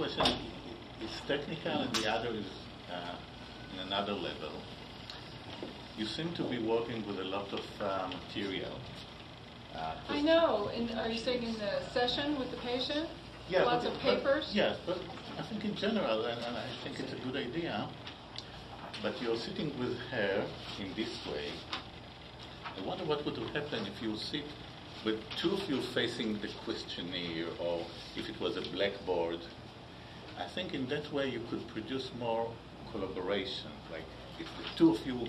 question is technical and the other is in another level. You seem to be working with a lot of material. I know. Are you saying in the session with the patient? Yeah, lots of papers? Yes, but I think in general, and I think it's a good idea, but you're sitting with her in this way. I wonder what would happen if you sit with two of you facing the questionnaire, or if it was a blackboard. I think in that way you could produce more collaboration, like if the two of you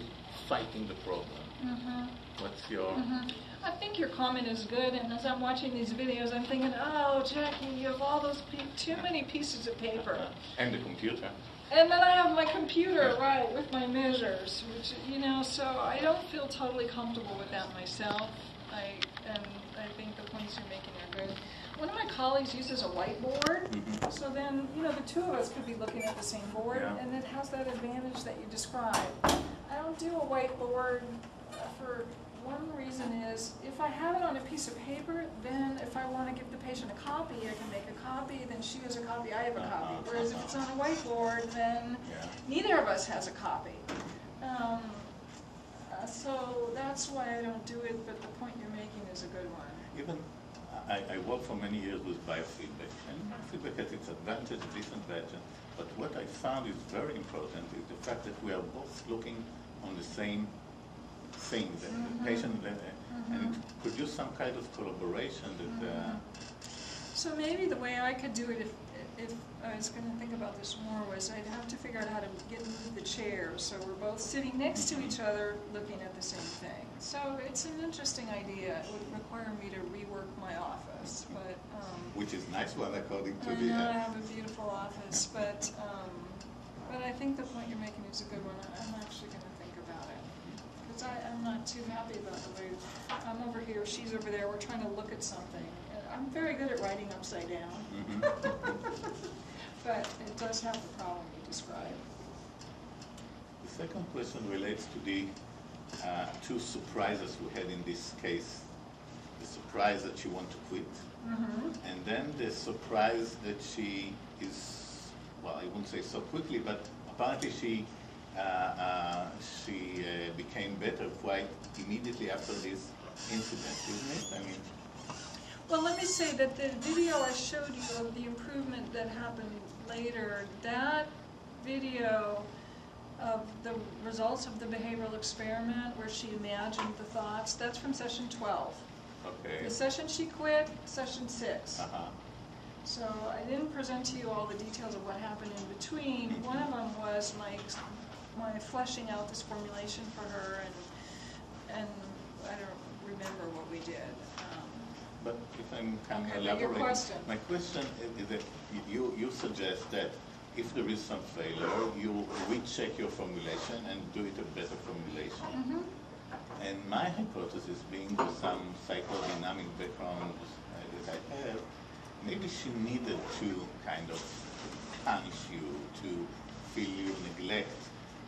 fighting the problem. Mm-hmm. What's your... Mm-hmm. I think your comment is good, and as I'm watching these videos, I'm thinking, oh, Jackie, you have all those too many pieces of paper. And the computer. And then I have my computer, right, with my measures, which, so I don't feel totally comfortable with that myself. I think the points you're making are good. One of my colleagues uses a whiteboard, mm-hmm. so then, the two of us could be looking at the same board, yeah. and it has that advantage that you described. I don't do a whiteboard for one reason is, if I have it on a piece of paper, then if I want to give the patient a copy, I can make a copy, then she has a copy, I have a copy. Whereas if it's on a whiteboard, then neither of us has a copy. So that's why I don't do it, but the point you're making is a good one. Even I worked for many years with biofeedback, and feedback has its advantage, disadvantage. But what I found is very important is the fact that we are both looking on the same thing, the mm-hmm. patient, mm-hmm. and it produce some kind of collaboration that... Mm-hmm. So maybe the way I could do it, if I was going to think about this more, was I'd have to figure out how to move the chairs so we're both sitting next to each other looking at the same thing. So it's an interesting idea. It would require me to rework my office, but... which is nice one according to I the... know I have a beautiful office, but I think the point you're making is a good one. I'm actually going to think about it. Because I'm not too happy about the way I'm over here, she's over there, we're trying to look at something. I'm very good at writing upside down. Mm-hmm. But it does have the problem you described. The second question relates to the two surprises we had in this case. The surprise that she wants to quit, mm-hmm. and then the surprise that she is, well, I wouldn't say so quickly, but apparently she became better quite immediately after this incident, isn't it? I mean... Well, let me say that the video I showed you of the improvement that happened later, that video of the results of the behavioral experiment where she imagined the thoughts, that's from session 12. Okay. The session she quit, session 6. Uh-huh. So I didn't present to you all the details of what happened in between. One of them was my fleshing out this formulation for her, and I don't remember what we did. But if I'm kind of your elaborating, question. my question is that you suggest that if there is some failure, you recheck your formulation and do it a better formulation. Mm-hmm. And my hypothesis, being with some psychodynamic background that I have, maybe she needed to kind of punish you, to feel your neglect,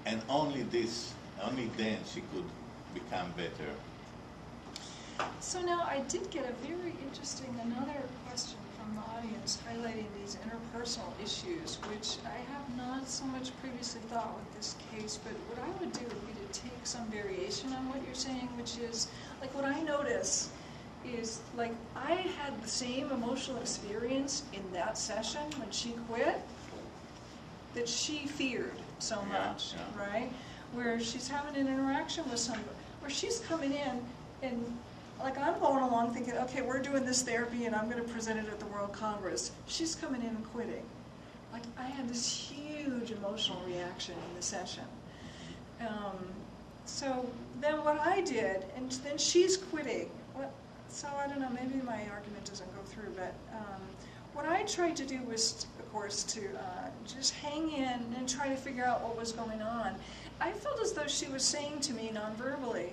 and only then she could become better. So now I did get a very interesting, another question from the audience highlighting these interpersonal issues, which I have not so much previously thought with this case, but what I would do would be to take some variation on what you're saying, which is, like what I notice is, like I had the same emotional experience in that session when she quit that she feared so much, right? Where she's having an interaction with somebody, where she's coming in and like I'm going along thinking, okay, we're doing this therapy and I'm going to present it at the World Congress. She's coming in and quitting. Like I had this huge emotional reaction in the session. So then what I did, and then she's quitting. So I don't know, maybe my argument doesn't go through, but what I tried to do was, of course, to just hang in and try to figure out what was going on. I felt as though she was saying to me non-verbally,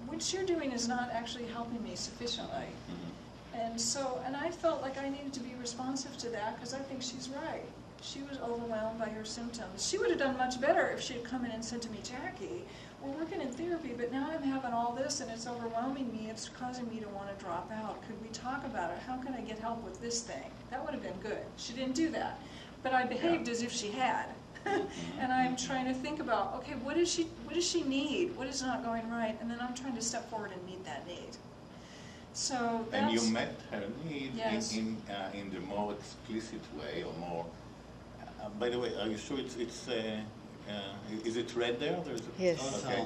what you're doing is not actually helping me sufficiently. Mm-hmm. And I felt like I needed to be responsive to that because I think she's right. She was overwhelmed by her symptoms. She would have done much better if she had come in and said to me, Jackie, we're working in therapy, but now I'm having all this and it's overwhelming me. It's causing me to want to drop out. Could we talk about it? How can I get help with this thing? That would have been good. She didn't do that. but I behaved as if she had. And I'm trying to think about, okay, what does she need? What is not going right? And then I'm trying to step forward and meet that need. So that's... And you met her need yes. in the more explicit way, or more... by the way, are you sure it's is it read there? Yes. Okay.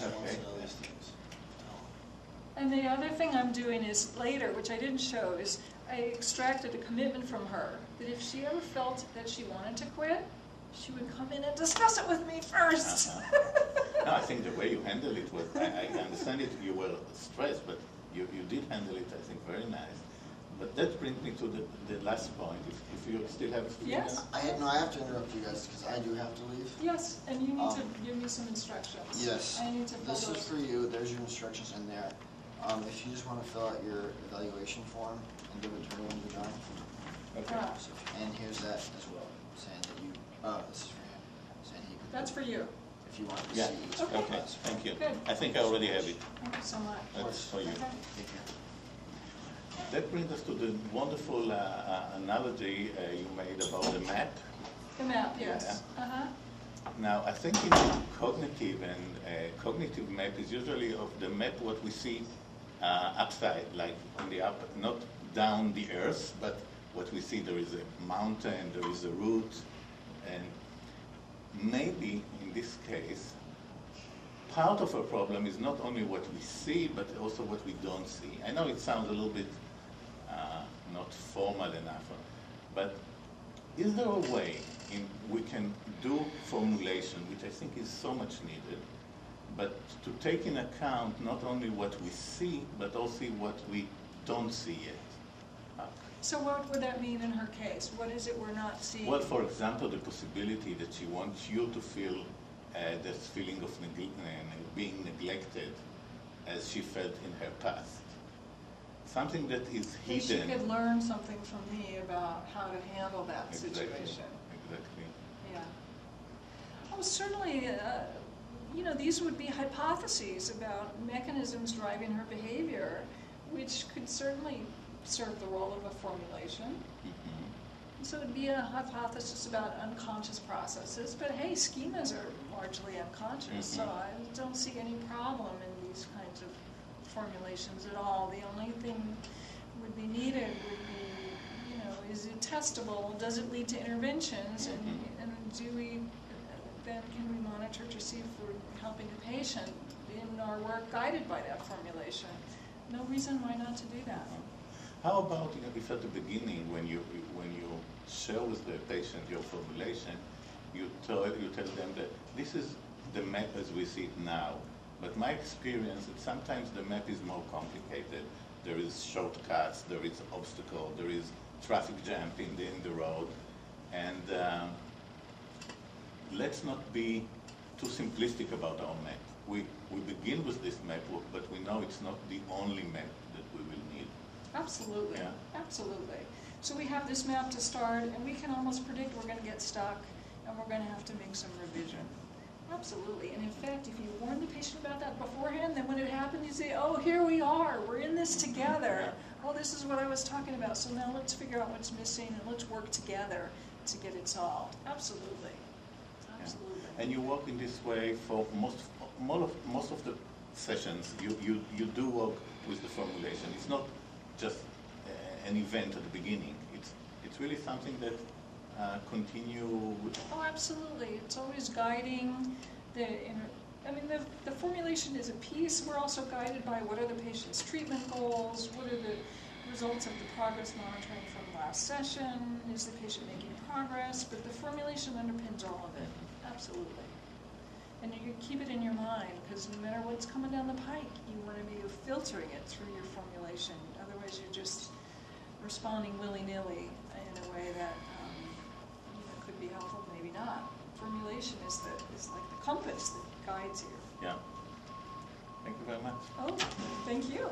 Okay. And the other thing I'm doing is later, which I didn't show, is I extracted a commitment from her that if she ever felt that she wanted to quit, she would come in and discuss it with me first. No, I think the way you handled it was, I understand it, you were stressed, but you did handle it, I think, very nice. But that brings me to the last point, if you still have a few Yes. minutes. I have to interrupt you guys because I do have to leave. Yes, and you need to give me some instructions. Yes. I need to fill This is those. for you. There's your instructions in there. If you just want to fill out your evaluation form and give it to her when you're done. Okay. Ah, And here's that as well, saying that you, this is for him, saying he could. that's for you. If you want to Yeah, see. Okay. okay, thank you. Good. I think I already have it. Thank you so much. That's for you. Okay. Take care. That brings us to the wonderful analogy you made about the map. The map, yes. Uh-huh. Now, I think in cognitive, and cognitive map is usually of the map what we see upside, like on the up, not down the earth, but what we see, there is a mountain, there is a route, and maybe in this case, part of our problem is not only what we see, but also what we don't see. I know it sounds a little bit not formal enough, but is there a way we can do formulation, which I think is so much needed, but to take in account not only what we see, but also what we don't see yet? So what would that mean in her case? What is it we're not seeing? Well, for example, the possibility that she wants you to feel this feeling of being neglected as she felt in her past. Something that is That hidden. she could learn something from me about how to handle that Exactly. situation. Exactly. Yeah. Oh, certainly, these would be hypotheses about mechanisms driving her behavior, which could certainly serve the role of a formulation. Mm-hmm. So it would be a hypothesis about unconscious processes, but hey, schemas are largely unconscious, so I don't see any problem in these kinds of formulations at all. The only thing would be needed would be, is it testable? Does it lead to interventions? And can we monitor to see if we're helping the patient in our work guided by that formulation? No reason why not to do that. How about if at the beginning, when you share with the patient your formulation, you tell them that this is the map as we see it now, but my experience is sometimes the map is more complicated. There is shortcuts, there is obstacle, there is traffic jam in the road, and let's not be too simplistic about our map. We begin with this map, but we know it's not the only map that we will need. Absolutely, Yeah. absolutely. So we have this map to start, and we can almost predict we're going to get stuck, and we're going to have to make some revision. Absolutely, and in fact, if you warn the patient about that beforehand, then when it happens, you say, oh, here we are, we're in this together. Yeah. Oh, this is what I was talking about, so now let's figure out what's missing, and let's work together to get it solved. Absolutely, absolutely. And you work in this way for most of the sessions. You do work with the formulation. It's not just an event at the beginning. It's really something that continue with. Oh, absolutely. It's always guiding the formulation is a piece. We're also guided by what are the patient's treatment goals, what are the results of the progress monitoring from last session, is the patient making progress, but the formulation underpins all of it. Absolutely. And you keep it in your mind, because no matter what's coming down the pike, you want to be filtering it through your formulation. Otherwise, you're just responding willy-nilly in a way that could be helpful, maybe not. Formulation is like the compass that guides you. Yeah. Thank you very much. Oh, thank you.